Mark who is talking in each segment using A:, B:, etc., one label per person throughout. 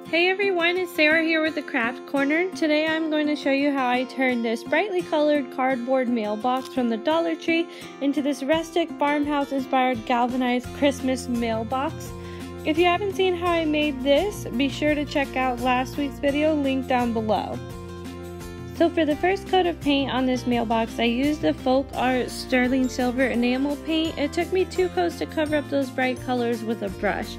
A: Hey everyone, it's Sarah here with the Craft Corner. Today I'm going to show you how I turned this brightly colored cardboard mailbox from the Dollar Tree into this rustic farmhouse inspired galvanized Christmas mailbox. If you haven't seen how I made this, be sure to check out last week's video linked down below. So for the first coat of paint on this mailbox, I used the Folk Art Sterling Silver enamel paint. It took me 2 coats to cover up those bright colors with a brush.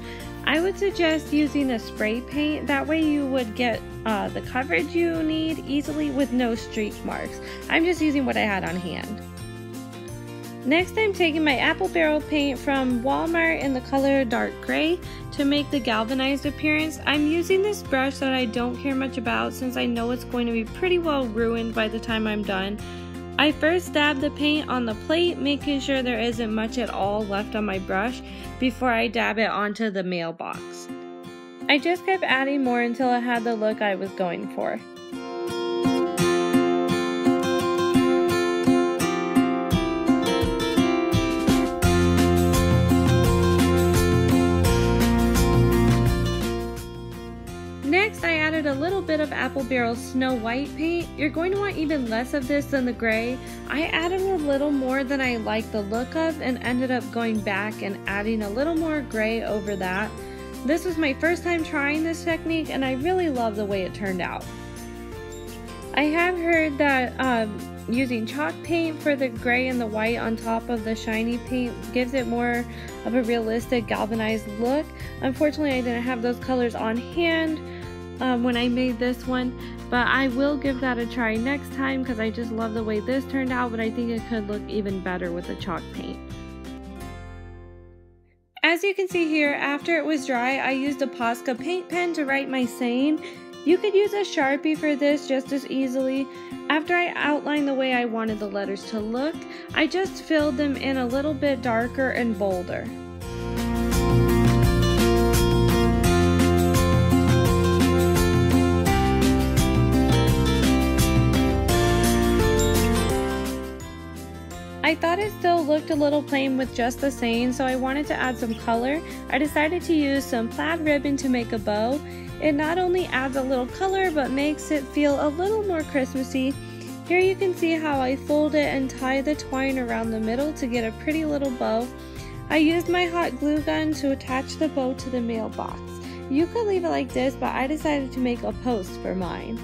A: I would suggest using a spray paint, that way you would get the coverage you need easily with no streak marks. I'm just using what I had on hand. Next, I'm taking my apple barrel paint from Walmart in the color dark gray to make the galvanized appearance. I'm using this brush that I don't care much about since I know it's going to be pretty well ruined by the time I'm done. I first dab the paint on the plate, making sure there isn't much at all left on my brush before I dab it onto the mailbox. I just kept adding more until I had the look I was going for. Next, I added a little bit of Apple Barrel Snow White paint. You're going to want even less of this than the gray. I added a little more than I liked the look of and ended up going back and adding a little more gray over that. This was my first time trying this technique and I really love the way it turned out. I have heard that using chalk paint for the gray and the white on top of the shiny paint gives it more of a realistic galvanized look. Unfortunately, I didn't have those colors on hand when I made this one, but I will give that a try next time because I just love the way this turned out, but I think it could look even better with the chalk paint. As you can see here, after it was dry, I used a Posca paint pen to write my saying. You could use a Sharpie for this just as easily. After I outlined the way I wanted the letters to look, I just filled them in a little bit darker and bolder. I thought it still looked a little plain with just the saying, so I wanted to add some color. I decided to use some plaid ribbon to make a bow. It not only adds a little color, but makes it feel a little more Christmassy. Here you can see how I fold it and tie the twine around the middle to get a pretty little bow. I used my hot glue gun to attach the bow to the mailbox. You could leave it like this, but I decided to make a post for mine.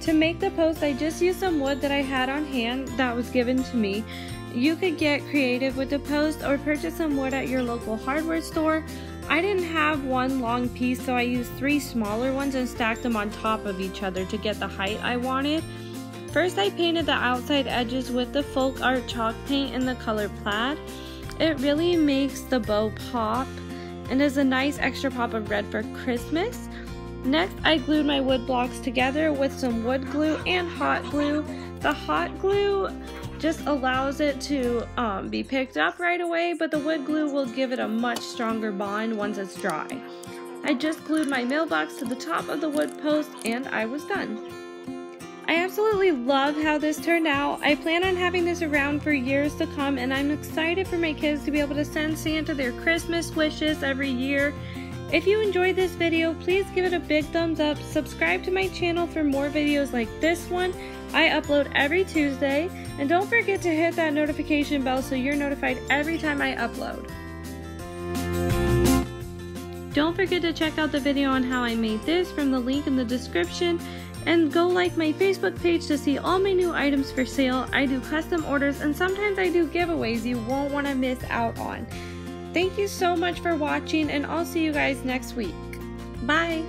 A: To make the post, I just used some wood that I had on hand that was given to me. You could get creative with the post or purchase some wood at your local hardware store. I didn't have one long piece, so I used 3 smaller ones and stacked them on top of each other to get the height I wanted. First, I painted the outside edges with the folk art chalk paint in the color plaid. It really makes the bow pop and is a nice extra pop of red for Christmas. Next, I glued my wood blocks together with some wood glue and hot glue. The hot glue just allows it to be picked up right away, but the wood glue will give it a much stronger bond once it's dry. I just glued my mailbox to the top of the wood post and I was done. I absolutely love how this turned out. I plan on having this around for years to come, and I'm excited for my kids to be able to send Santa their Christmas wishes every year. If you enjoyed this video, please give it a big thumbs up, subscribe to my channel for more videos like this one. I upload every Tuesday, and don't forget to hit that notification bell so you're notified every time I upload. Don't forget to check out the video on how I made this from the link in the description, and go like my Facebook page to see all my new items for sale. I do custom orders and sometimes I do giveaways you won't want to miss out on. Thank you so much for watching, and I'll see you guys next week. Bye!